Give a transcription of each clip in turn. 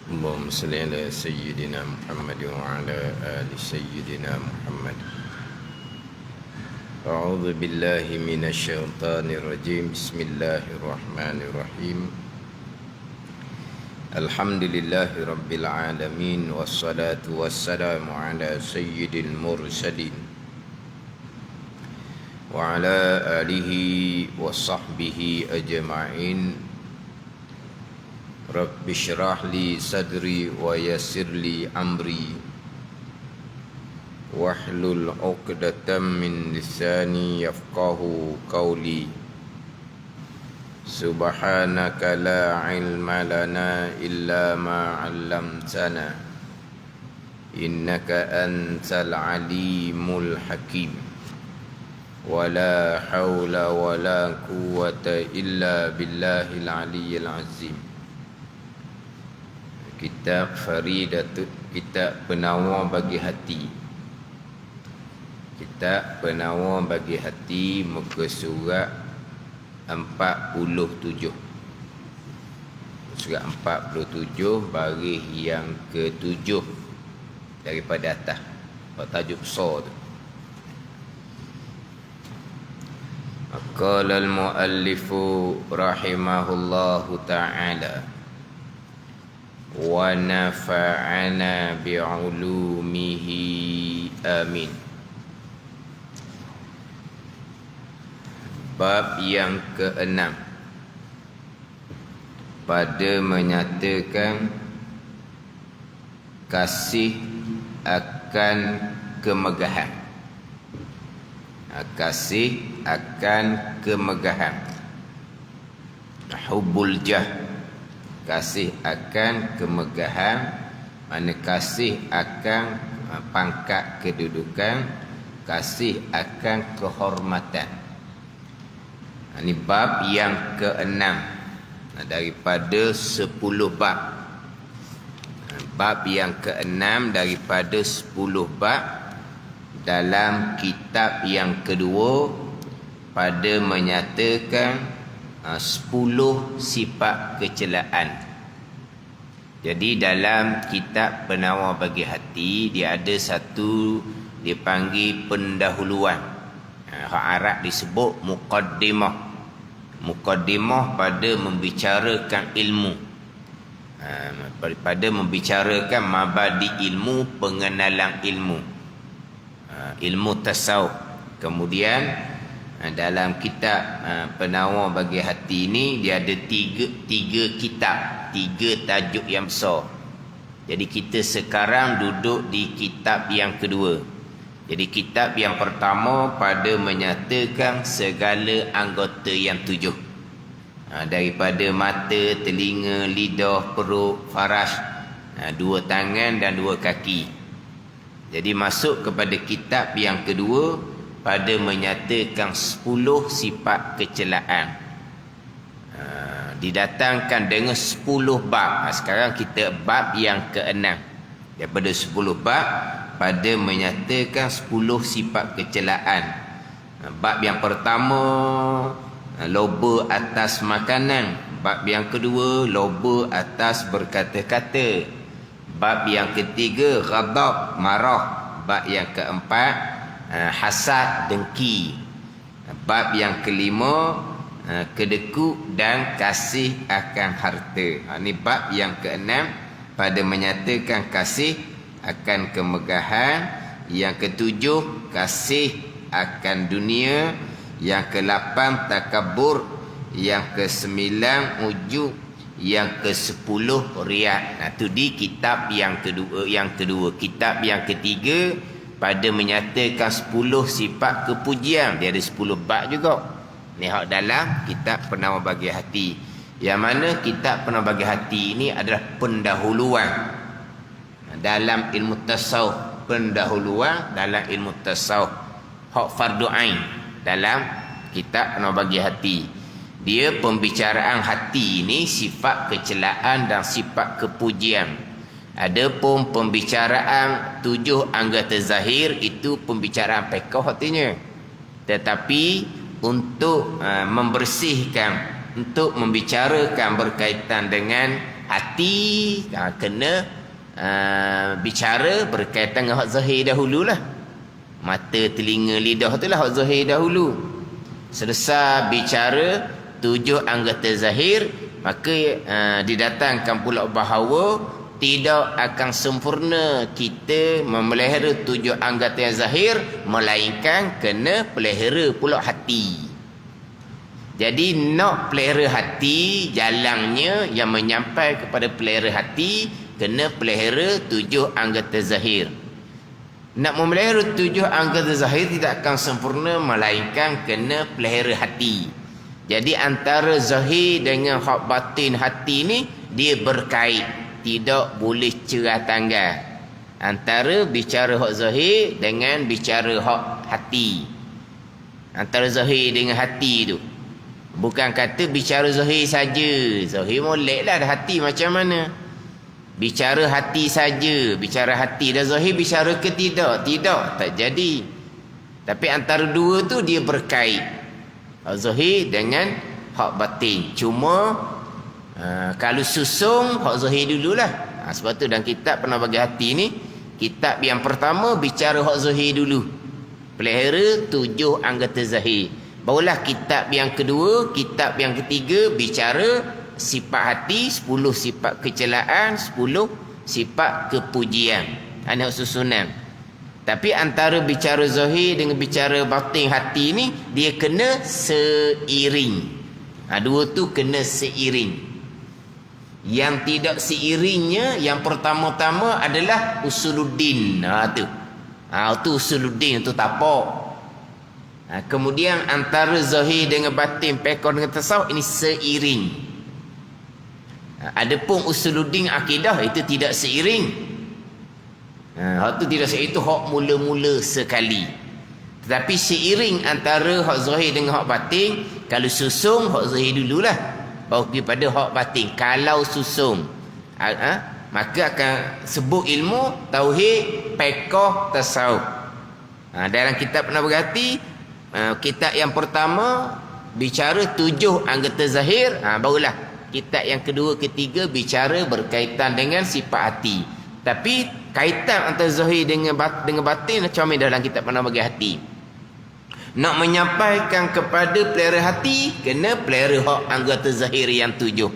اللهم صل على سيدنا محمد وعلى آل سيدنا محمد. أعوذ بالله من الشيطان الرجيم. بسم الله الرحمن الرحيم. الحمد لله رب العالمين، والصلاة والسلام على سيد المرسلين وعلى آله وصحبه أجمعين. رب اشرح لي صدري ويسر لي أمري واحلل عقدة من لساني يفقه قولي. سبحانك لا علم لنا إلا ما علمتنا إنك أنت العليم الحكيم. ولا حول ولا قوة إلا بالله العلي العظيم. Kitab Faridatut, kitab penawar bagi hati. Kitab penawar bagi hati, muka surat 47. Surat 47 baris yang ke-7 daripada atas. Tajuk besar tu. Qala al-muallifu rahimahullahu ta'ala wa nafa'ana bi'ulumihi amin. Bab yang ke-6 pada menyatakan kasih akan kemegahan. Kasih akan kemegahan. Hubbul jah, kasih akan kemegahan, mana kasih akan pangkat kedudukan, kasih akan kehormatan. Ini bab yang ke-6 daripada 10 bab. Bab yang ke-6 daripada 10 bab dalam kitab yang kedua pada menyatakan 10 sifat kecelaan. Jadi dalam kitab penawar bagi hati, dia ada satu dipanggil pendahuluan. Hak Arab disebut muqaddimah. Muqaddimah pada membicarakan ilmu. Pada membicarakan mabadi ilmu, pengenalan ilmu. Ilmu tasawuf. Kemudian dalam kitab penawar bagi hati ini, dia ada tiga kitab, 3 tajuk yang besar. Jadi kita sekarang duduk di kitab yang kedua. Jadi kitab yang pertama pada menyatakan segala anggota yang 7, daripada mata, telinga, lidah, perut, faras, 2 tangan dan 2 kaki. Jadi masuk kepada kitab yang kedua pada menyatakan 10 sifat kecelaan. Didatangkan dengan 10 bab. Sekarang kita bab yang ke-6 daripada 10 bab pada menyatakan 10 sifat kecelaan. Bab yang pertama, loba atas makanan. Bab yang kedua, loba atas berkata-kata. Bab yang ketiga, ghadab, marah. Bab yang keempat, hasad, dengki. Bab yang kelima, kedekut dan kasih akan harta. Ini bab yang ke-6 pada menyatakan kasih akan kemegahan. Yang ke-7, kasih akan dunia. Yang ke-8, takabur. Yang ke-9, ujub. Yang ke-10, riak. Itu di kitab yang kedua. Kitab yang ketiga pada menyatakan 10 sifat kepujian. Dia ada 10 bab juga. Ni hak dalam kitab penawar bagi hati. Yang mana kitab penawar bagi hati ini adalah pendahuluan dalam ilmu tasawuf. Pendahuluan dalam ilmu tasawuf. Hak fardu ain dalam kitab penawar bagi hati. Dia pembicaraan hati ini sifat kecelaan dan sifat kepujian. Adapun pembicaraan 7 anggota zahir itu pembicaraan fiqh artinya. Tetapi untuk membersihkan, untuk membicarakan berkaitan dengan hati kena bicara berkaitan dengan hak zahir dahululah. Mata, telinga, lidah tu lah hak zahir dahulu. Selesai bicara 7 anggota zahir, maka didatangkan pula bahawa tidak akan sempurna kita memelihara 7 anggota yang zahir, melainkan kena pelihara pula hati. Jadi nak pelihara hati, jalannya yang menyampai kepada pelihara hati, kena pelihara 7 anggota zahir. Nak memelihara 7 anggota zahir tidak akan sempurna, melainkan kena pelihara hati. Jadi antara zahir dengan hak batin hati ni, dia berkait, tidak boleh cerah tanggal. Antara bicara hak zahir dengan bicara hak hati, antara zahir dengan hati tu. Bukan kata bicara zahir saja. Zahir molek lah, hati macam mana? Bicara hati saja, bicara hati dan zahir bicara ke tidak? Tidak, tak jadi. Tapi antara dua tu dia berkait, hak zahir dengan hak batin. Cuma kalau susung hak zahir dululah. Sebab tu dalam kitab pernah bagi hati ni, kitab yang pertama bicara hak zahir dulu, pelihara 7 anggota zahir. Barulah kitab yang kedua, kitab yang ketiga bicara sifat hati, 10 sifat kecelaan, 10 sifat kepujian. Ada susunan. Tapi antara bicara zahir dengan bicara batin hati ni, dia kena seiring. Dua tu kena seiring. Yang tidak seiringnya, yang pertama-tama adalah usuluddin. Tu usuluddin, tu tapak. Kemudian antara zahir dengan batin, pekor dengan tasawuf, ini seiring. Adapun usuluddin akidah itu tidak seiring. Hak tu tidak seiring, itu hak mula-mula sekali. Tetapi seiring antara hak zahir dengan hak batin. Kalau susung, hak zahir dululah, baru pergi pada hak batin. Kalau susung, maka akan sebut ilmu tauhid, fiqh, tasawuf. Dalam kitab pernah berhati, kitab yang pertama bicara 7 anggota zahir, barulah kitab yang kedua, ketiga bicara berkaitan dengan sifat hati. Tapi kaitan antara zahir dengan batin macam mana dalam kitab pernah bagi hati. Nak menyampaikan kepada pelihara hati, kena pelihara hak anggota zahir yang 7.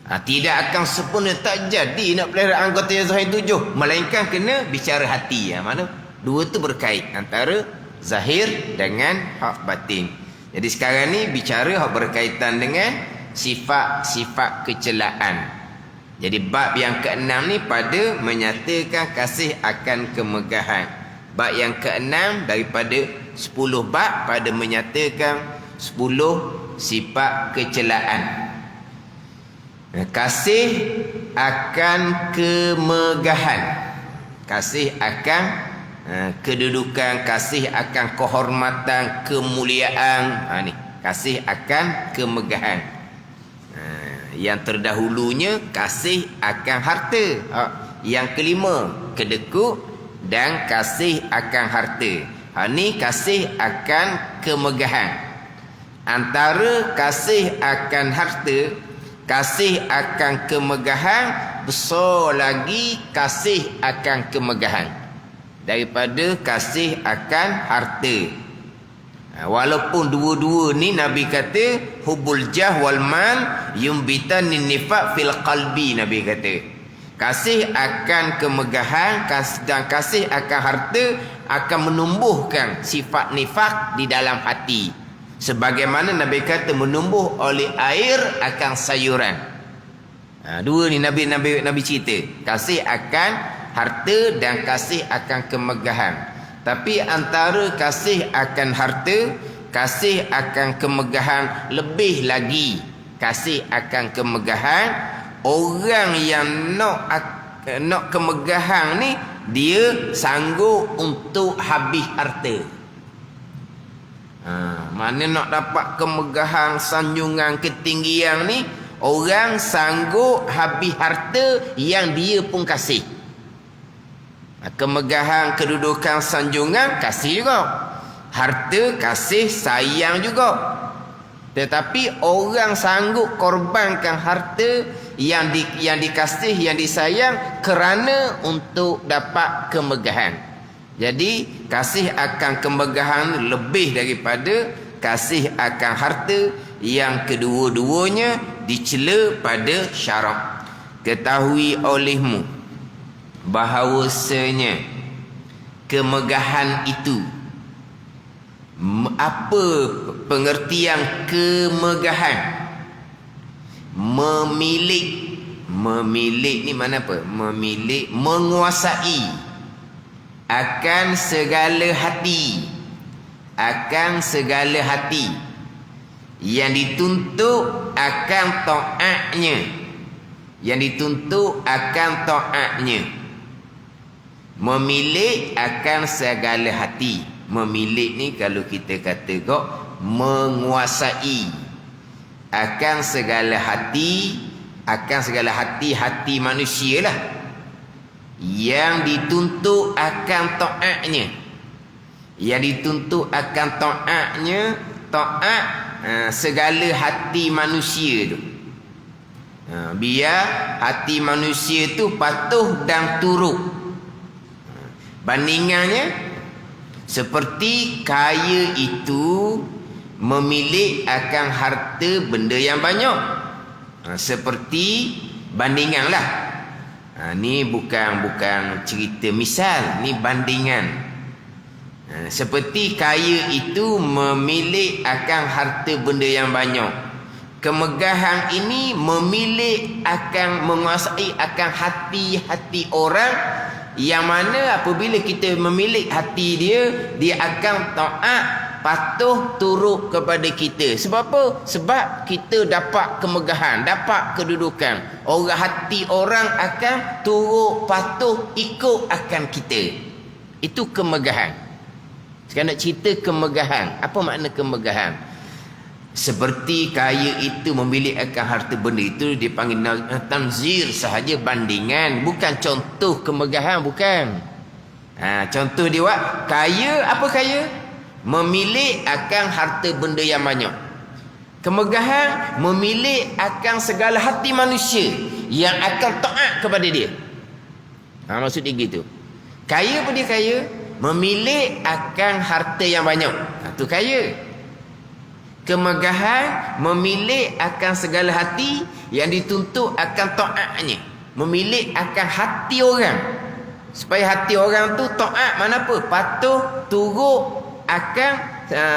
Tidak akan sempurna, tak jadi nak pelihara anggota yang zahir 7, melainkan kena bicara hati. Mana? Dua tu berkait, antara zahir dengan hak batin. Jadi sekarang ni bicara hak berkaitan dengan sifat-sifat kecelaan. Jadi bab yang ke-6 ni pada menyatakan kasih akan kemegahan. Bab yang ke-6 daripada 10 bab pada menyatakan 10 sifat kecelaan. Kasih akan kemegahan, kasih akan kedudukan, kasih akan kehormatan, kemuliaan. Ni kasih akan kemegahan. Yang terdahulunya kasih akan harta. Yang kelima kedekut dan kasih akan harta. Ni kasih akan kemegahan. Antara kasih akan harta, kasih akan kemegahan, besar lagi kasih akan kemegahan daripada kasih akan harta. Walaupun dua-dua ni Nabi kata hubul jah wal mal yumbitan nifaq fil qalbi. Nabi kata kasih akan kemegahan dan kasih akan harta akan menumbuhkan sifat nifak di dalam hati, sebagaimana Nabi kata menumbuh oleh air akan sayuran. Dua ni Nabi cerita, kasih akan harta dan kasih akan kemegahan. Tapi antara kasih akan harta, kasih akan kemegahan, lebih lagi kasih akan kemegahan, orang yang nak kemegahan ni, dia sanggup untuk habis harta. Mana nak dapat kemegahan, sanjungan, ketinggian ni, orang sanggup habis harta yang dia pun kasih. Kemegahan, kedudukan, sanjungan kasih juga, harta kasih, sayang juga. Tetapi orang sanggup korbankan harta yang dikasih, yang disayang kerana untuk dapat kemegahan. Jadi kasih akan kemegahan lebih daripada kasih akan harta yang kedua-duanya dicela pada syarak. Ketahui olehmu bahawasanya kemegahan itu, apa pengertian kemegahan? Memilik ni mana apa? Memilik, menguasai akan segala hati, akan segala hati yang dituntut akan taatnya, yang dituntut akan taatnya. Memilik akan segala hati. Memilik ni kalau kita kata kok menguasai akan segala hati, akan segala hati manusia lah, yang dituntut akan taatnya, yang dituntut akan taatnya, taat segala hati manusia tu. Biar hati manusia tu patuh dan turut. Bandingannya seperti kaya itu memilih akan harta benda yang banyak. Seperti bandingan lah. Ni bukan cerita misal, ni bandingan. Seperti kaya itu memilih akan harta benda yang banyak. Kemegahan ini memilih akan, menguasai akan hati-hati orang, yang mana apabila kita memilih hati dia, dia akan taat, patuh, turut kepada kita. Sebab apa? Sebab kita dapat kemegahan, dapat kedudukan. Hati orang akan turut, patuh, ikut akan kita. Itu kemegahan. Sekarang nak cerita kemegahan. Apa makna kemegahan? Seperti kaya itu memilih akan harta benda itu, dipanggil tanzir sahaja, bandingan, bukan contoh kemegahan, bukan. Contoh dia buat kaya. Apa kaya? Memilih akan harta benda yang banyak. Kemegahan memilih akan segala hati manusia yang akan taat kepada dia. Maksud dia gitu. Kaya apa dia kaya? Memilih akan harta yang banyak. Itu kaya. Kemegahan memilih akan segala hati yang dituntut akan taatnya. Memilih akan hati orang, supaya hati orang tu taat, mana apa? Patuh, turut akan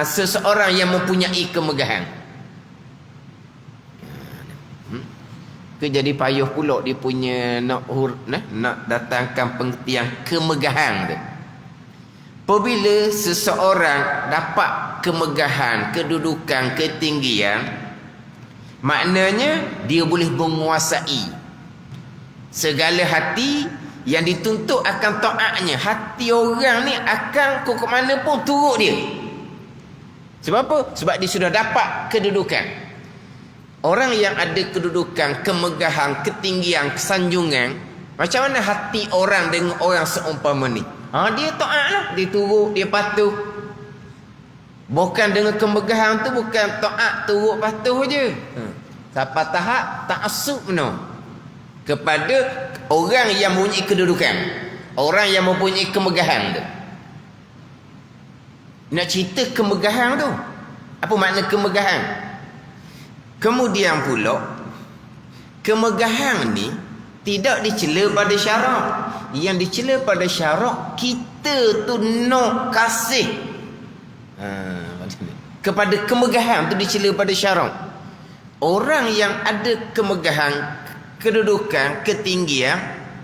seseorang yang mempunyai kemegahan. Jadi payah pula dia punya nak datangkan pengertian kemegahan tu. Apabila seseorang dapat kemegahan, kedudukan, ketinggian, maknanya dia boleh menguasai segala hati yang dituntut akan taatnya. Hati orang ni akan ke mana pun turut dia. Sebab apa? Sebab dia sudah dapat kedudukan. Orang yang ada kedudukan, kemegahan, ketinggian, kesanjungan, macam mana hati orang dengan orang seumpama ni? Dia taat lah, dia turut, dia patuh. Bukan dengan kemegahan tu, bukan taat, turut, patuh je. Sampai tahap ta'assub kepada orang yang mempunyai kedudukan, orang yang mempunyai kemegahan tu. Nak cerita kemegahan tu, apa makna kemegahan? Kemudian pula, kemegahan ni tidak dicela pada syarak. Yang dicela pada syarak, kita tu nak kasih kepada kemegahan tu, dicela pada syarak. Orang yang ada kemegahan, kedudukan, ketinggian,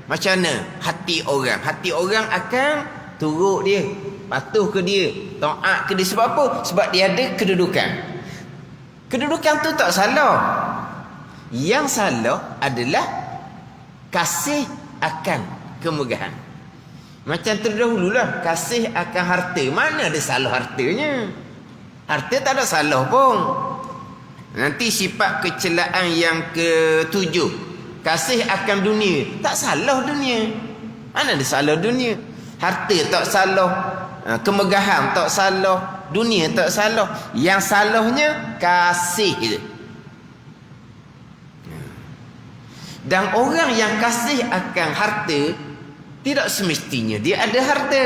macam mana hati orang? Hati orang akan turut dia, patuh ke dia, taat ke dia. Sebab apa? Sebab dia ada kedudukan. Kedudukan tu tak salah. Yang salah adalah kasih akan kemegahan. Macam terdahululah, kasih akan harta. Mana ada salah hartanya? Harta tak ada salah pun. Nanti sifat kecelaan yang ke-7, kasih akan dunia. Tak salah dunia. Mana ada salah dunia? Harta tak salah, kemegahan tak salah, dunia tak salah. Yang salahnya kasih itu. Dan orang yang kasih akan harta, tidak semestinya dia ada harta.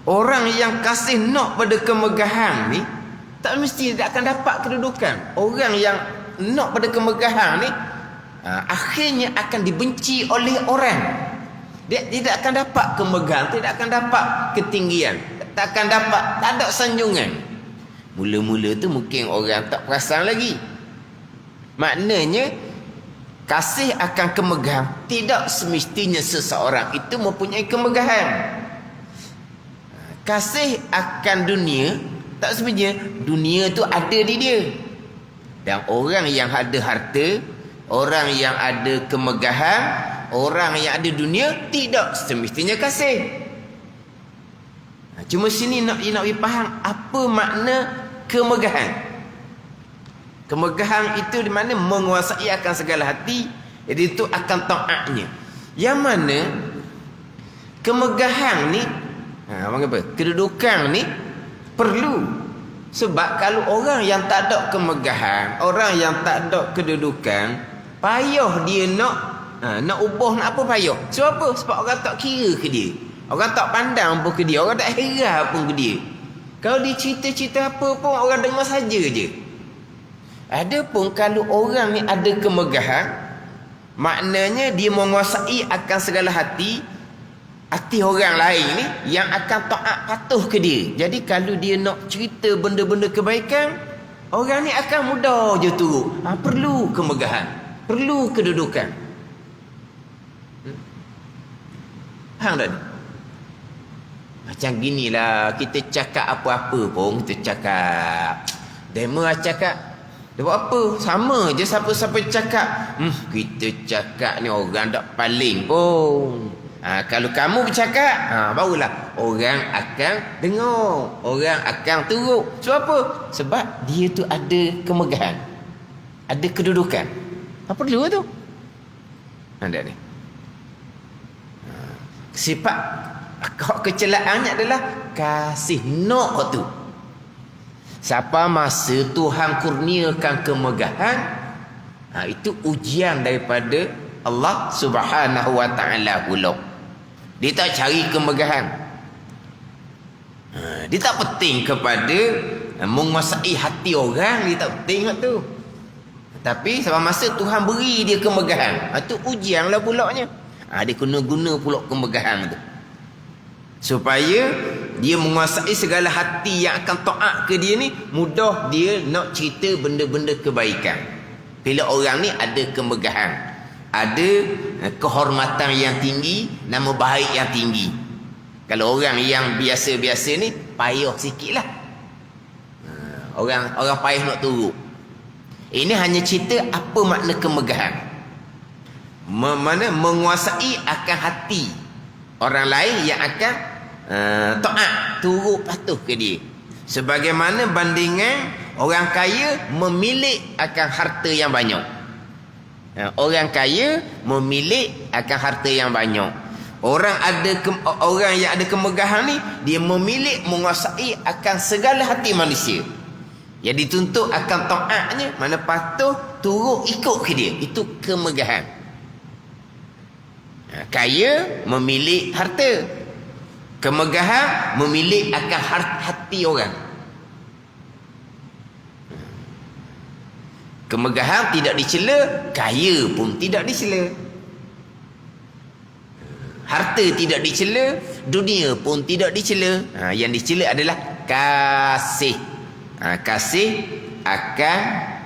Orang yang kasih nak pada kemegahan ni, tak mesti dia akan dapat kedudukan. Orang yang nak pada kemegahan ni, akhirnya akan dibenci oleh orang. Dia tidak akan dapat kemegahan, tidak akan dapat ketinggian, tak akan dapat, tak ada sanjungan. Mula-mula tu mungkin orang tak perasan lagi. Maknanya kasih akan kemegahan, tidak semestinya seseorang itu mempunyai kemegahan. Kasih akan dunia, tak semestinya dunia tu ada di dia. Dan orang yang ada harta, orang yang ada kemegahan, orang yang ada dunia, tidak semestinya kasih. Cuma sini nak faham apa makna kemegahan. Kemegahan itu di mana menguasai akan segala hati, jadi itu akan taatnya. Yang mana kemegahan ni, kedudukan ni perlu. Sebab kalau orang yang tak ada kemegahan, orang yang tak ada kedudukan, payah dia nak ubah, nak apa payah. Sebab apa? Sebab orang tak kira ke dia, orang tak pandang pun ke dia, orang tak heran pun ke dia. Kalau dia cerita-cerita apa pun orang dengar saja je. Adapun kalau orang ni ada kemegahan, maknanya dia menguasai akan segala hati orang lain ni yang akan taat patuh ke dia. Jadi kalau dia nak cerita benda-benda kebaikan, orang ni akan mudah je turut. Perlu kemegahan, perlu kedudukan. Faham tak ni? Macam ginilah kita cakap apa-apa pun, kita cakap demo cakap dia buat apa? Sama je siapa-siapa cakap. Kita cakap ni orang tak paling pun. Kalau kamu bercakap, barulah orang akan dengar, orang akan turut. Sebab apa? Sebab dia tu ada kemegahan, ada kedudukan. Apa perlu tu? Ada ni. Sifat kecelaannya adalah kasih nak tu. Siapa masa Tuhan kurniakan kemegahan, itu ujian daripada Allah Subhanahu wa taala pula. Dia tak cari kemegahan. Dia tak penting kepada menguasai hati orang, dia tak penting tu. Tapi sama masa Tuhan beri dia kemegahan, itu ujianlah pulaknya. Dia kena guna pula kemegahan tu, supaya dia menguasai segala hati yang akan taat ke dia ni, mudah dia nak cerita benda-benda kebaikan. Bila orang ni ada kemegahan, ada kehormatan yang tinggi, nama baik yang tinggi. Kalau orang yang biasa-biasa ni payah sikit lah. Orang payah nak turut. Ini hanya cerita apa makna kemegahan. Mana menguasai akan hati orang lain yang akan taat, turut patuh ke dia. Sebagaimana bandingan orang kaya memilih akan harta yang banyak. Orang kaya memilih akan harta yang banyak. Orang yang ada kemegahan ni, dia memilih menguasai akan segala hati manusia. Yang dituntut akan taatnya, mana patuh, turut ikut ke dia. Itu kemegahan. Kaya memilih harta, kemegahan memilih akan hati orang. Kemegahan tidak dicela, kaya pun tidak dicela. Harta tidak dicela, dunia pun tidak dicela. Yang dicela adalah kasih. Kasih akan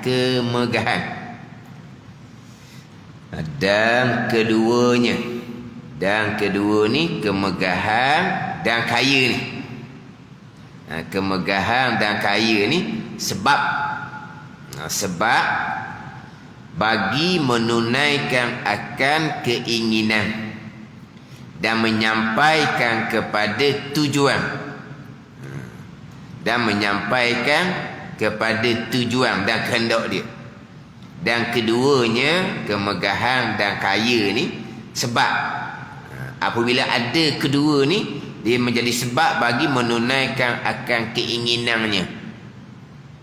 kemegahan. Dan kedua ni kemegahan dan kaya ni. Kemegahan dan kaya ni sebab bagi menunaikan akan keinginan dan menyampaikan kepada tujuan. Dan menyampaikan kepada tujuan dan kehendak dia. Dan keduanya, kemegahan dan kaya ni sebab apabila ada kedua ni, dia menjadi sebab bagi menunaikan akan keinginannya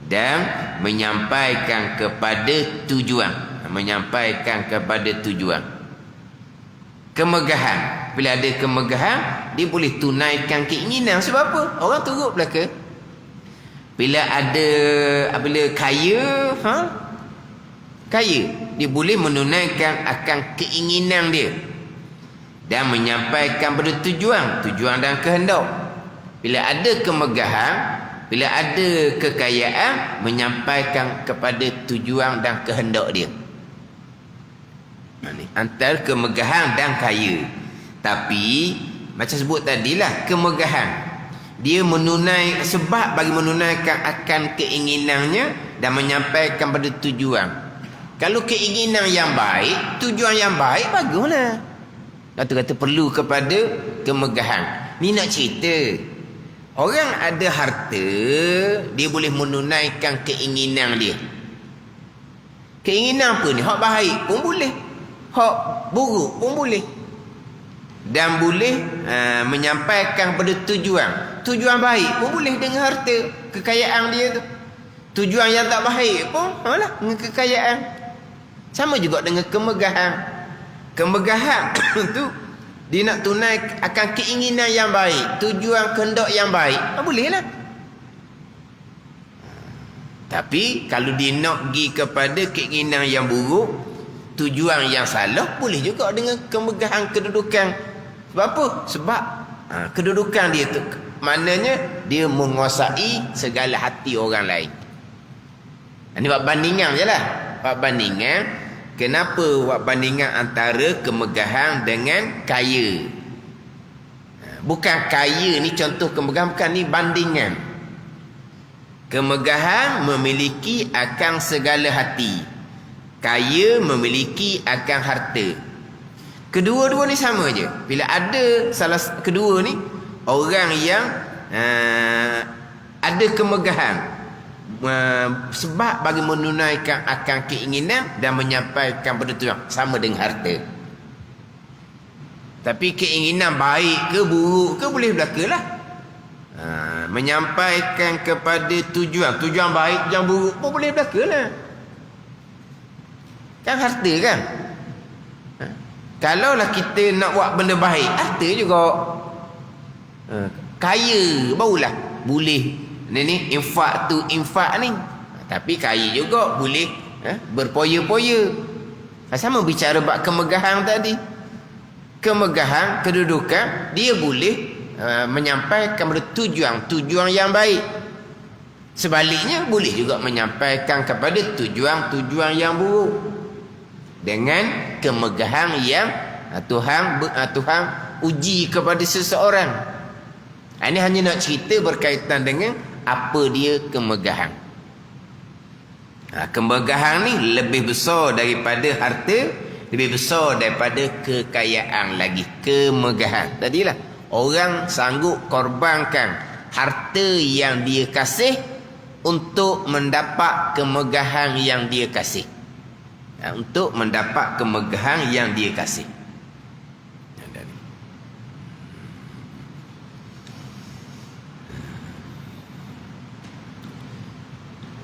dan menyampaikan kepada tujuan. Menyampaikan kepada tujuan. Kemegahan. Bila ada kemegahan, dia boleh tunaikan keinginan. Sebab apa? Orang turut belaka. Bila kaya, kaya, dia boleh menunaikan akan keinginan dia dan menyampaikan pada tujuan dan kehendak. Bila ada kemegahan, bila ada kekayaan, menyampaikan kepada tujuan dan kehendak dia. Antara kemegahan dan kaya. Tapi macam sebut tadilah, kemegahan dia sebab bagi menunaikan akan keinginannya dan menyampaikan pada tujuan. Kalau keinginan yang baik, tujuan yang baik, baguslah. Kata-kata perlu kepada kemegahan. Ni nak cerita, orang ada harta, dia boleh menunaikan keinginan dia. Keinginan apa ni? Hak baik pun boleh, hak buruk pun boleh. Dan boleh menyampaikan pada tujuan. Tujuan baik pun boleh dengan harta, kekayaan dia tu. Tujuan yang tak baik pun dengan kekayaan. Sama juga dengan kemegahan. Kemegahan tu dia nak tunai akan keinginan yang baik, tujuan kehendak yang baik, bolehlah. Tapi kalau dia nak pergi kepada keinginan yang buruk, tujuan yang salah, boleh juga dengan kemegahan kedudukan. Sebab apa? Sebab kedudukan dia tu, maknanya dia menguasai segala hati orang lain. Ini buat bandingan je lah. Buat bandingan. Kenapa buat bandingan antara kemegahan dengan kaya? Bukan kaya ni contoh kemegahan, bukan, ni bandingan. Kemegahan memiliki akan segala hati, kaya memiliki akan harta. Kedua-dua ni sama je. Bila ada salah kedua ni, orang yang ada kemegahan, sebab bagi menunaikan akan keinginan dan menyampaikan pada tujuan, sama dengan harta. Tapi keinginan baik ke buruk ke boleh belakalah. Menyampaikan kepada tujuan baik, tujuan buruk pun boleh belakalah. Kan harta kan? Kalaulah kita nak buat benda baik, harta juga. Kaya barulah boleh ni infak tu, infak ni. Tapi kaya juga boleh berpoya-poya. Sama bicara bab kemegahan tadi. Kemegahan, kedudukan, dia boleh menyampaikan pada tujuan yang baik. Sebaliknya boleh juga menyampaikan kepada tujuan yang buruk. Dengan kemegahan yang Tuhan uji kepada seseorang. Ini hanya nak cerita berkaitan dengan apa dia kemegahan. Kemegahan ni lebih besar daripada harta, lebih besar daripada kekayaan lagi. Kemegahan tadilah, orang sanggup korbankan harta yang dia kasih untuk mendapat kemegahan yang dia kasih. Untuk mendapat kemegahan yang dia kasih.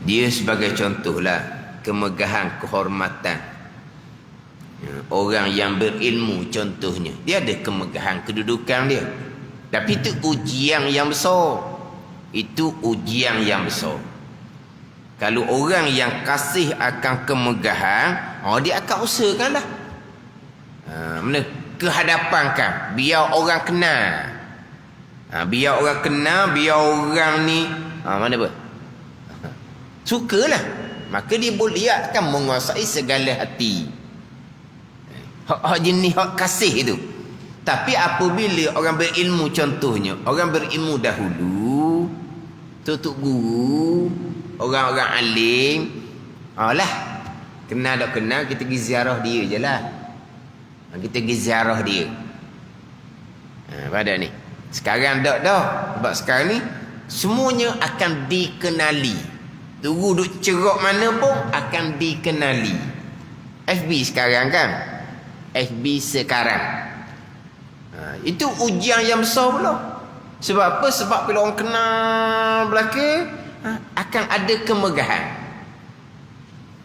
Dia sebagai contohlah kemegahan, kehormatan. Orang yang berilmu contohnya, dia ada kemegahan kedudukan dia. Tapi itu ujian yang besar. Itu ujian yang besar. Kalau orang yang kasih akan kemegahan, dia akan usahakanlah. Kehadapankan, biar orang kenal. Biar orang kenal, biar orang ni mana apa? Sukalah. Maka dia boleh akan menguasai segala hati. Hak jenis hak kasih itu. Tapi apabila orang berilmu contohnya, orang berilmu dahulu, tutup guru, orang-orang alim, kenal tak kenal, kita pergi ziarah dia je lah. Kita pergi ziarah dia. Pada ni sekarang tak dah. Sebab sekarang ni semuanya akan dikenali. Tunggu duk cerok mana pun akan dikenali. FB sekarang kan, FB sekarang. Itu ujian yang besar pula. Sebab apa? Sebab bila orang kenal belaka, akan ada kemegahan.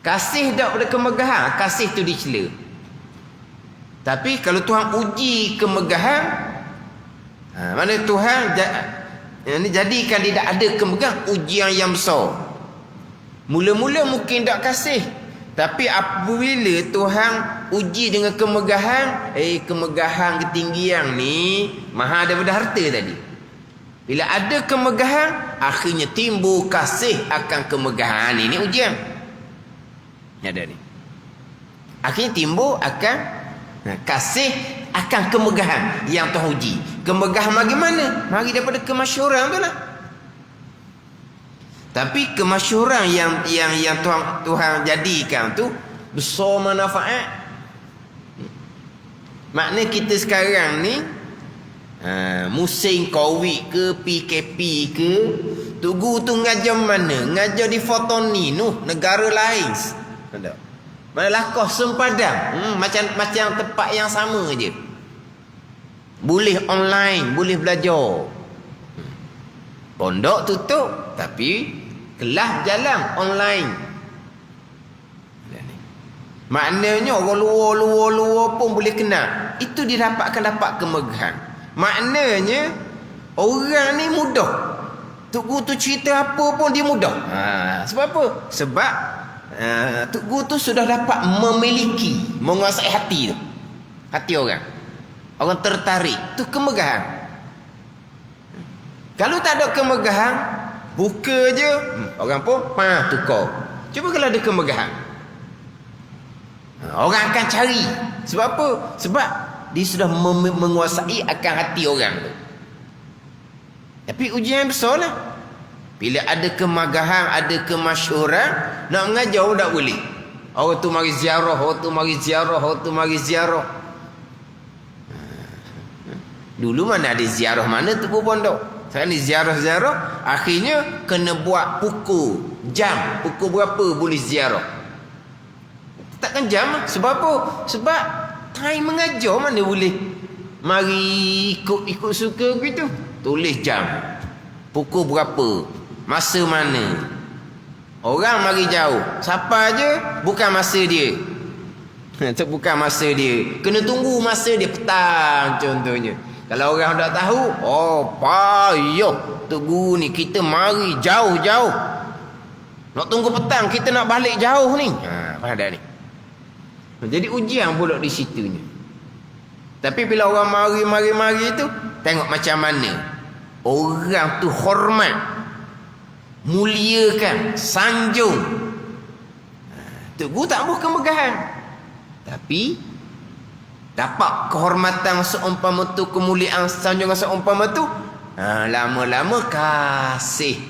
Kasih tak ada kemegahan, kasih tu dicela. Tapi kalau Tuhan uji kemegahan, mana Tuhan jadikan dia tak ada kemegahan, ujian yang besar. Mula-mula mungkin tak kasih, tapi apabila Tuhan uji dengan kemegahan, kemegahan ketinggian ni mahal daripada harta tadi. Bila ada kemegahan, akhirnya timbul kasih akan kemegahan. Ini ujian. Ada ni. Akhirnya timbul akan kasih akan kemegahan yang Tuhan uji. Kemegahan bagaimana? Mari daripada kemasyhuran tu lah. Tapi kemasyhuran yang Tuhan jadikan tu besar manfaat. Makna kita sekarang ni musim Covid ke PKP ke, tugu tu ngajar mana? Ngajar di Fotoni noh, negara lain. Ada. Mana lakoh sempadan. Macam tempat yang sama je. Boleh online, boleh belajar. Pondok tutup tapi kelas jalan online. Maknanya orang luar pun boleh kenal. Itu dia dapat kemegahan. Maknanya orang ni mudah. Tok Guru tu cerita apa pun dia mudah. Sebab apa? Sebab Tok Guru tu sudah dapat memiliki, menguasai hati tu. Hati orang. Orang tertarik. Tu kemegahan. Kalau tak ada kemegahan, buka je, orang pun tukar. Cuba kalau ada kemegahan, orang akan cari. Sebab apa? Sebab dia sudah menguasai akan hati orang tu. Tapi ujian besar lah. Bila ada kemegahan, ada kemasyhuran, nak mengajar pun tak boleh. Orang tu mari ziarah, orang tu mari ziarah, orang tu mari ziarah. Dulu mana ada ziarah mana tu pondok. Sekarang ni ziarah-ziarah, akhirnya kena buat pukul, jam, pukul berapa boleh ziarah. Takkan jam. Sebab apa? Sebab time mengajar mana boleh mari ikut suka begitu. Tulis jam, pukul berapa, masa mana. Orang mari jauh, siapa je bukan masa dia. Itu bukan masa dia. Kena tunggu masa dia petang contohnya. Kalau orang dah tahu, payah Tok Guru ni, kita mari jauh-jauh. Nak tunggu petang, kita nak balik jauh ni. Faham dah ni? Jadi ujian pula di situnya. Tapi bila orang mari tu, tengok macam mana orang tu hormat, muliakan, sanjung. Tok Guru tak mahu kemegahan, tapi dapat kehormatan seumpama tu, kemuliaan sanjungan seumpama tu, lama-lama kasih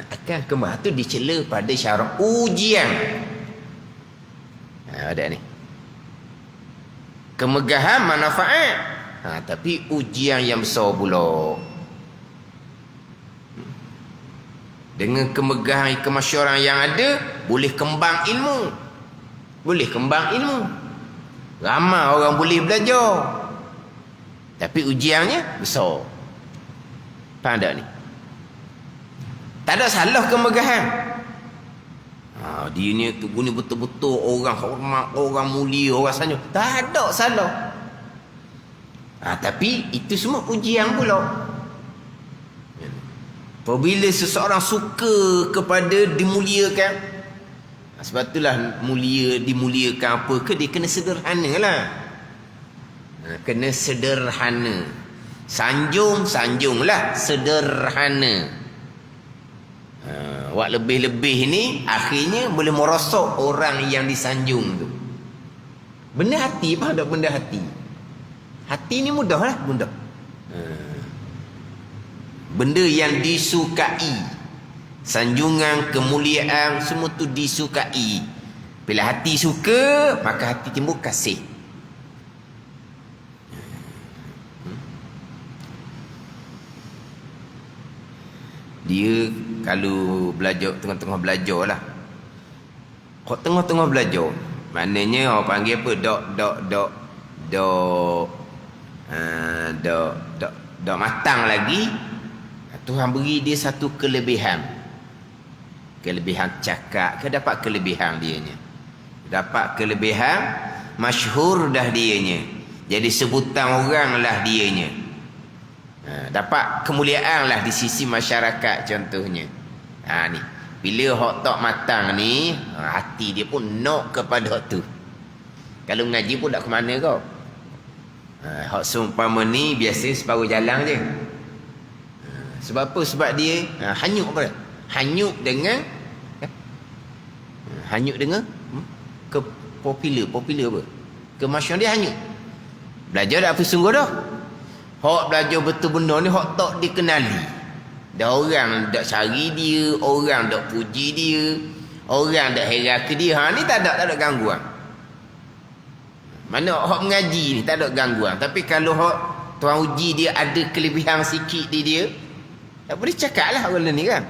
akan kemah tu dicela pada syarat ujian. Ada ni kemegahan manfaat, tapi ujian yang besar pula. Dengan kemegahan kemasyhuran yang ada, boleh kembang ilmu, ramai orang boleh belajar, tapi ujiannya besar. Faham tak ni? Tak ada salah kemegahan. Dia ni Tok Guru ni betul-betul orang hormat, orang mulia, orang sanjung. Tak ada salah. Tapi itu semua ujian pula. Apabila seseorang suka kepada dimuliakan, sebab itulah dimuliakan apa ke, dia kena sederhana lah. Kena sederhana. Sanjunglah sederhana. Wak lebih-lebih ni akhirnya boleh merosok orang yang disanjung tu. Benda hati, faham tak benda hati? Hati ni mudah lah, mudah. Benda yang disukai, sanjungan, kemuliaan, semua tu disukai. Bila hati suka, maka hati timbul kasih. Dia kalau belajar, tengah-tengah belajar lah. Kok tengah-tengah belajar, maknanya orang panggil apa? Dok dak matang lagi, Tuhan beri dia satu kelebihan. Kelebihan cakap ke dapat kelebihan dianya. Dapat kelebihan masyhur dah dianya. Jadi sebutan orang lah dianya. Dapat kemuliaan lah di sisi masyarakat contohnya. Ni. Bila hak tak matang ni, hati dia pun nak kepada hak tu. Kalau ngaji pun tak ke mana kau. Hak seumpama ni biasa separuh jalan je. Sebab apa? Sebab dia hanyut apa? Hanyut dengan ke popular apa? Kemasyhuran dia hanyut. Belajar dah apa sungguh dah. Hak belajar betul benda ni hak tak dikenali. Dah orang dak cari dia, orang dak puji dia, orang dak heran ke dia. Ni tak ada gangguan. Mana hak mengaji ni tak ada gangguan. Tapi kalau hak tuan uji dia ada kelebihan sikit di dia, tak boleh cakap lah orang ni kan.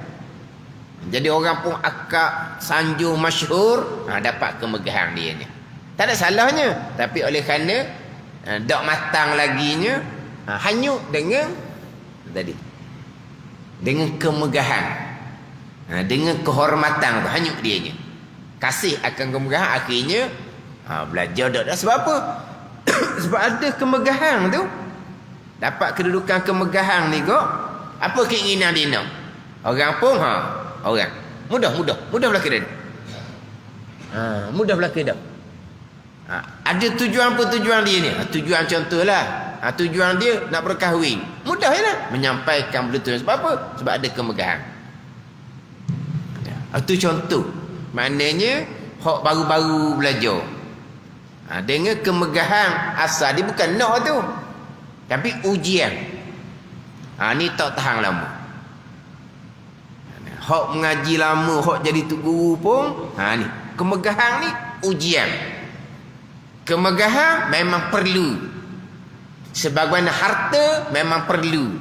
Jadi orang pun akak sanjung masyhur, dapat kemegahan dia ni. Tak ada salahnya. Tapi oleh kerana dak matang laginya, hanyut dengan tadi. Dengan kemegahan. Dengan kehormatan tu hanyut dianya. Kasih akan kemegahan akhirnya belajar dak. Sebab apa? Sebab ada kemegahan tu. Dapat kedudukan kemegahan ni kok. Apa keinginan dia nak? Orang pun orang. Mudah belaka dia. Mudah belaka dah. Ada tujuan apa tujuan dia ni? Tujuan contohlah. Tujuan dia nak berkahwin. Mudah je lah. Menyampaikan benda tu. Sebab apa? Sebab ada kemegahan. Itu contoh. Maknanya hak baru-baru belajar. Dengan kemegahan asal dia bukan nak tu. Tapi ujian. Ni tak tahan lama. Hak mengaji lama, hak jadi tok guru pun, ni kemegahan ni ujian. Kemegahan memang perlu. Sebagaimana harta memang perlu.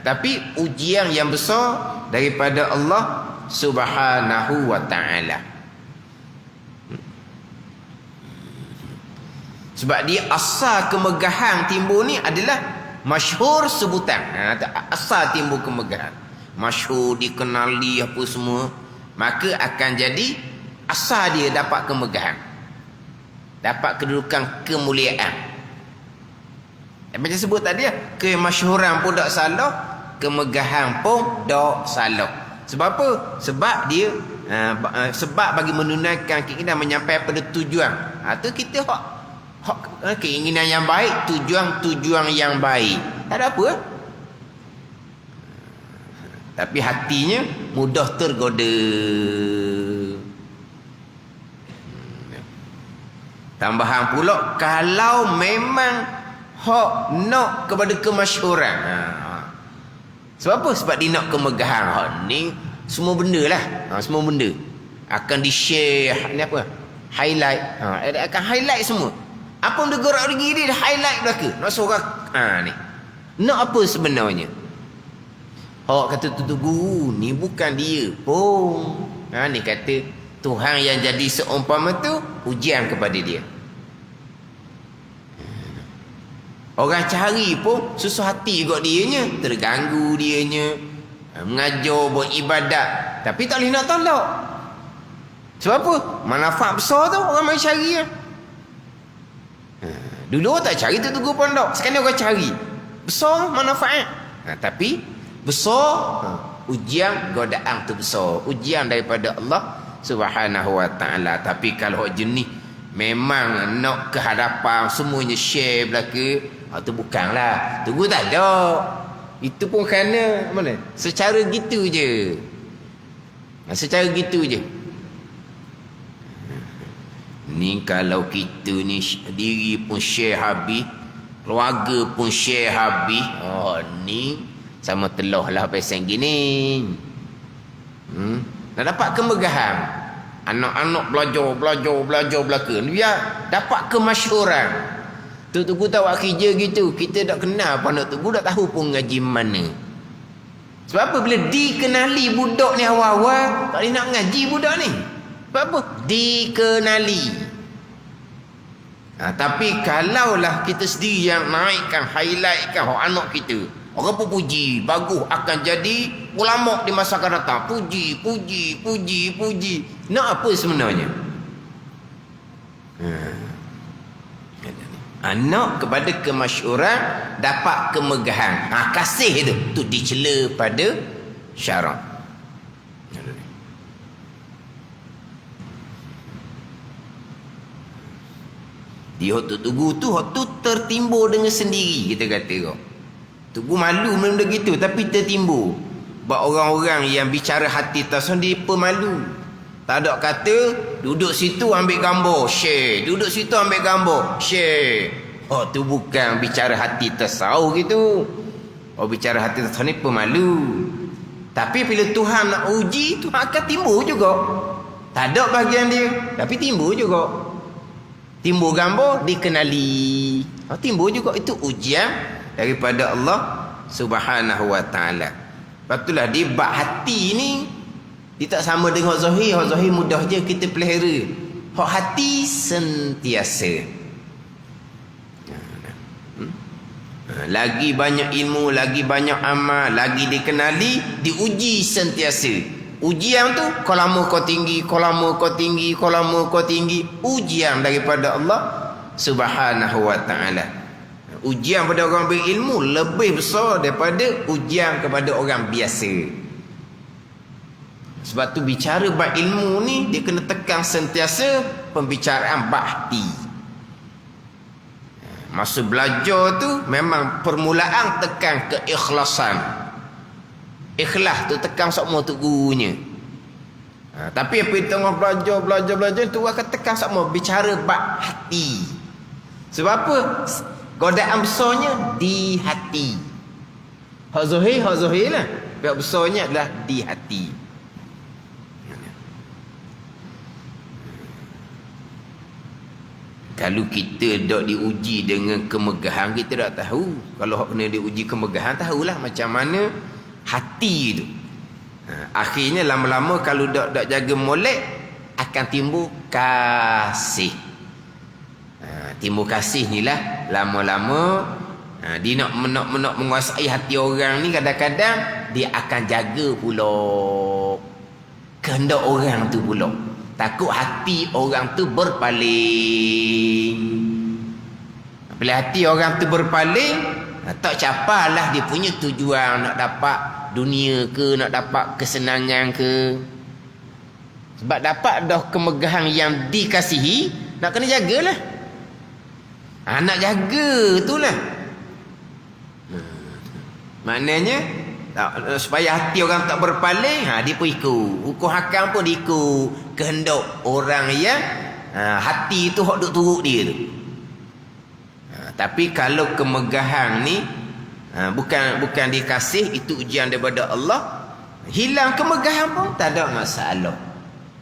Tapi ujian yang besar daripada Allah Subhanahu wa taala. Sebab dia asal kemegahan timbul ni adalah masyhur sebutan. Asal timbul kemegahan. Masyhur, dikenali apa semua. Maka akan jadi asal dia dapat kemegahan. Dapat kedudukan kemuliaan. Macam sebut tadi kemasyhuran pun tak salah, kemegahan pun tak salah. Sebab apa? Sebab dia sebab bagi menunaikan keinginan menyampaikan pada tujuan. Tu kita keinginan yang baik, tujuan yang baik. Tak ada apa. Tapi hatinya mudah tergoda. Tambahan pula kalau memang hak nak kepada kemasyhuran. Sebab apa? Sebab dia nak kemegahan. Hak ni semua benda lah. Semua benda akan di-share. Ni apa? Highlight. Akan highlight semua. Apa yang dia gerak diri dia highlight belaka. Nak suruh ni. Nak apa sebenarnya? Hak kata tutup guru ni bukan dia pun. Ni kata Tuhan yang jadi seumpama tu ujian kepada dia. Orang cari pun susah hati kot dianya, terganggu dianya, mengajar buat ibadat, tapi tak boleh nak tolak. Sebab apa? Manfaat besar tu orang main cari. Dulu orang tak cari tu pondok, sekarang orang cari. Besar manfaat. Tapi besar ujian godaan tu besar. Ujian daripada Allah Subhanahu wa taala. Tapi kalau jenis memang nak ke hadapan semuanya share belaka, tu bukanlah. Tunggu tak ada. Itu pun kerana mana? Secara gitu je. Secara gitu je. Ni kalau kita ni diri pun share habis, keluarga pun share habis, ni sama telah lah pasal gini. Nak dapat kemegahan. Anak-anak belajar belaka. Biar dapat kemasyhuran. Tok-tok tahu kerja gitu. Kita tak kenal apa anak tok tak tahu pun ngaji mana. Sebab apa? Bila dikenali budak ni awal-awal, tak boleh nak ngaji budak ni. Sebab apa? Dikenali. Tapi kalaulah kita sendiri yang naikkan, highlightkan anak kita, orang pun puji, bagus, akan jadi ulama di masa akan datang. Puji. Nak apa sebenarnya? Anak kepada kemasyhuran dapat kemegahan. Kasih itu dicela pada syarak. Dia tu tugu tu tertimbul dengan sendiri, kita kata kau. Tugu malu benda gitu, tapi tertimbul. Sebab orang-orang yang bicara hati tersendiri pemalu. Tak ada kata duduk situ ambil gambar, share. Duduk situ ambil gambar, share. Tu bukan bicara hati tersau gitu. Bicara hati tersau ni pemalu. Tapi bila Tuhan nak uji, Tuhan akan timbul juga. Tak ada bahagian dia, tapi timbul juga. Timbul gambar, dikenali. Timbul juga, itu ujian daripada Allah Subhanahu wa ta'ala. Lepas di bab hati ni, dia tak sama dengan hak zahir. Hak zahir mudah je kita pelihara. Hak hati sentiasa. Lagi banyak ilmu, lagi banyak amal, lagi dikenali, diuji sentiasa. Ujian tu, kau lama kau tinggi, kau lama kau tinggi, kau lama kau tinggi. Ujian daripada Allah Subhanahu wa ta'ala. Ujian pada orang berilmu lebih besar daripada ujian kepada orang biasa. Sebab tu bicara bab ilmu ni, dia kena tekan sentiasa pembicaraan bab hati. Masa belajar tu memang permulaan tekan keikhlasan. Ikhlas tu tekan semua tu gurunya. Tapi apa tengah belajar tu akan tekan semua bicara bab hati. Sebab apa? Godaan besarnya di hati. Hak zahir lah. Bab besarnya adalah di hati. Kalau kita dok diuji dengan kemegahan, kita tak tahu. Kalau kena diuji kemegahan, tahulah macam mana hati itu. Akhirnya lama-lama kalau dok jaga molek, akan timbul kasih. Timbul kasih ni lah lama-lama. Dia nak menguasai hati orang ni, kadang-kadang dia akan jaga pula kehendak orang tu pula. Takut hati orang tu berpaling. Bila hati orang tu berpaling, tak capalah dia punya tujuan, nak dapat dunia ke, nak dapat kesenangan ke. Sebab dapat dah kemegahan yang dikasihi, nak kena jagalah. Nak jaga itulah. Maknanya supaya hati orang tak berpaling, dia pun ikut. Hukum hakam pun ikut kehendak orang yang hati itu hak duk turut dia tu. Tapi kalau kemegahan ni bukan dikasih, itu ujian daripada Allah. Hilang kemegahan pun tak ada masalah.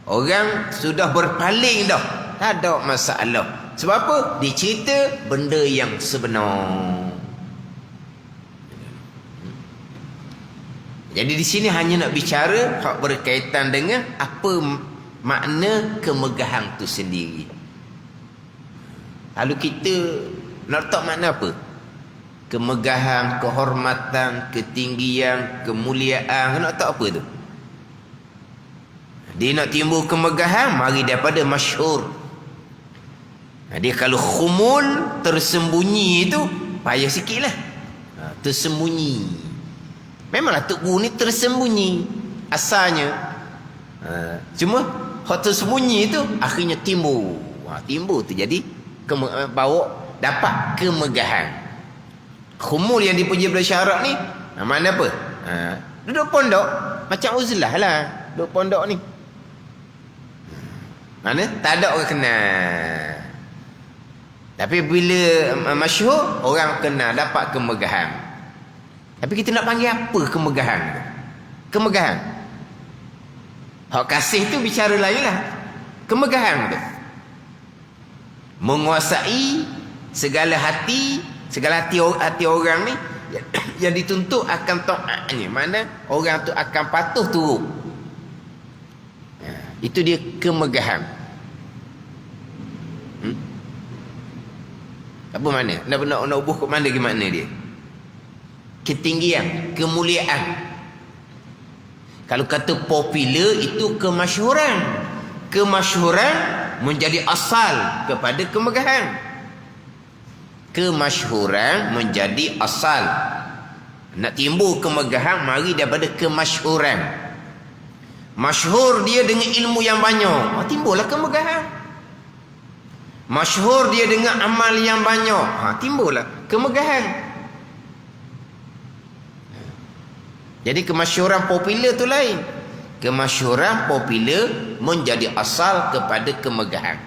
Orang sudah berpaling dah, tak ada masalah. Sebab apa? Dicerita benda yang sebenar. Jadi di sini hanya nak bicara hak berkaitan dengan apa makna kemegahan tu sendiri. Lalu kita nak letak makna apa? Kemegahan, kehormatan, ketinggian, kemuliaan. Nak letak apa tu? Dia nak timbul kemegahan, mari daripada masyhur. Dia kalau khumul, tersembunyi itu, payah sikit lah. Tersembunyi. Memanglah Tok Guru ni tersembunyi asalnya. Cuma hak tersembunyi itu akhirnya timbul. Timbul tu jadi bawa dapat kemegahan. Khumul yang dipuji pada syarak ni, mana apa? Duduk pondok macam uzlah lah. Duduk pondok ni. Mana tak ada orang kenal. Tapi bila masyhur, orang kenal, dapat kemegahan. Tapi kita nak panggil apa kemegahan? Kemegahan. Hak kasih tu bicara lain lah. Kemegahan tu menguasai segala hati orang ni yang dituntut akan taatnya. Mana orang tu akan patuh turut. Itu dia kemegahan. Apa makna? Nak ubuh ke mana ke makna dia? Ketinggian, kemuliaan. Kalau kata popular itu kemasyhuran. Kemasyhuran menjadi asal kepada kemegahan. Kemasyhuran menjadi asal. Nak timbul kemegahan mari daripada kemasyhuran. Masyhur dia dengan ilmu yang banyak, timbullah kemegahan. Masyhur dia dengan amal yang banyak, timbullah kemegahan. Jadi kemasyhuran popular tu lain. Kemasyhuran popular menjadi asal kepada kemegahan.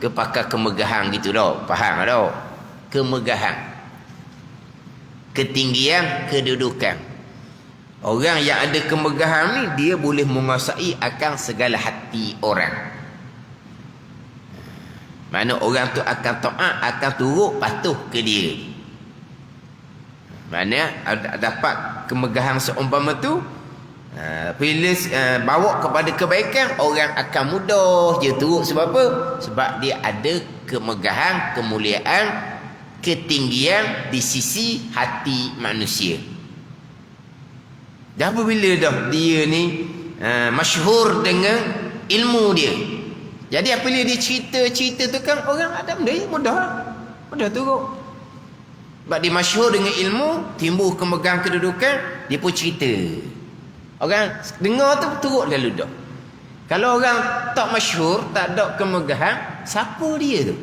Kepakar kemegahan gitu dah, faham dah? Kemegahan, ketinggian kedudukan. Orang yang ada kemegahan ni dia boleh menguasai akan segala hati orang. Mana orang tu akan taat, akan turut patuh ke dia. Mana dapat kemegahan seumpama tu, bila bawa kepada kebaikan, orang akan mudah je turut. Sebab apa? Sebab dia ada kemegahan, kemuliaan, ketinggian di sisi hati manusia. Dah apabila dah dia ni masyhur dengan ilmu dia, jadi apabila dia cerita tu kan orang ada benda mudah turut. Sebab dia masyhur dengan ilmu, timbul kemegahan kedudukan, dia pun cerita. Orang dengar tu turut lalu dah. Kalau orang tak masyhur, tak ada kemegahan, siapa dia tu?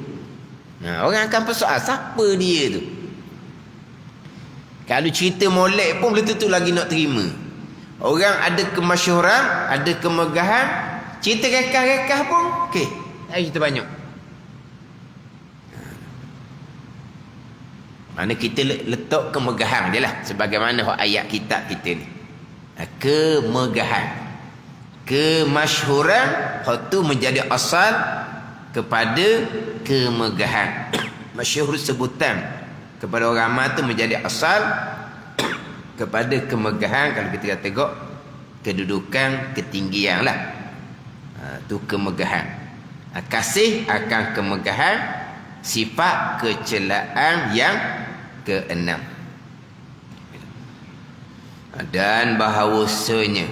Orang akan persoal siapa dia tu. Kalau cerita molek pun belum tentu lagi nak terima. Orang ada kemasyhuran, ada kemegahan, cerita rekah-rekah pun okey, tak cerita banyak. Mana kita letak kemegahan dia lah, sebagaimana ayat kitab kita ni. Kemegahan, kemasyhuran, hak tu menjadi asal kepada kemegahan. Masyhur sebutan kepada orang ramai tu menjadi asal kepada kemegahan. Kalau kita tengok kedudukan, ketinggian lah, tu kemegahan. Kasih akan kemegahan, sifat kecelaan yang keenam. Dan bahawasanya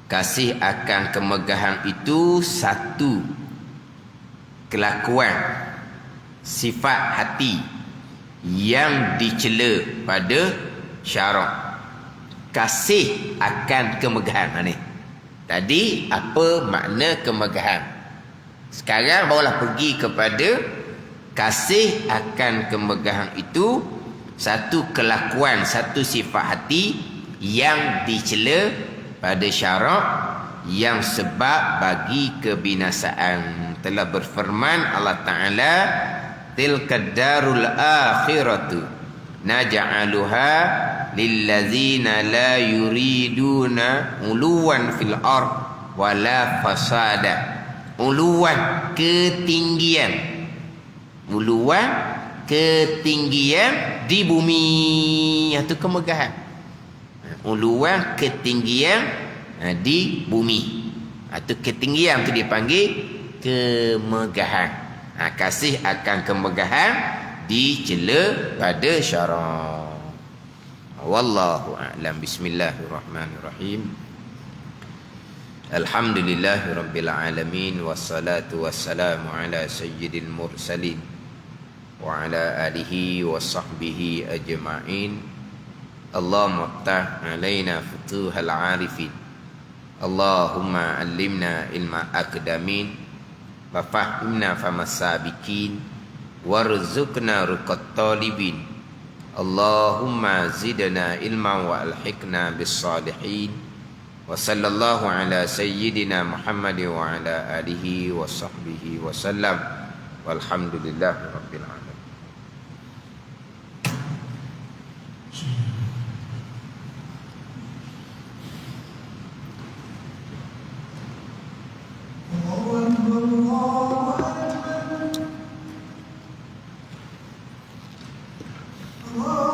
kasih akan kemegahan itu satu kelakuan, sifat hati yang dicela pada syarak. Kasih akan kemegahan ni. Tadi apa makna kemegahan? Sekarang barulah pergi kepada kasih akan kemegahan itu satu kelakuan, satu sifat hati yang dicela pada syarak yang sebab bagi kebinasaan. Telah berfirman Allah Ta'ala, tilka darul akhiratu naj'aluha lillazina la yuriduna uluwan fil ard wala fasada. Uluwan, ketinggian, uluwan, ketinggian di bumi, itu kemegahan. Uluwan, ketinggian di bumi, itu ketinggian, itu dipanggil kemegahan. Kasih akan kemegahan dicela pada syarak. Wallahu a'lam. Bismillahirrahmanirrahim. Alhamdulillahirabbil alamin, wassalatu wassalamu ala sayyidil mursalin wa ala alihi wa sahbihi ajma'in. Allahumma iftah alaina futuhal arifin, Allahumma allimna ilma akdamin, wa fahimna famas sabiqin, warzuqna ruqat talibin. Allahumma zidna ilma wa alhiqna bis salihin. Wa sallallahu ala sayyidina Muhammad wa ala alihi wa sahbihi wa sallam. Walhamdulillahi rabbil alamin. Allah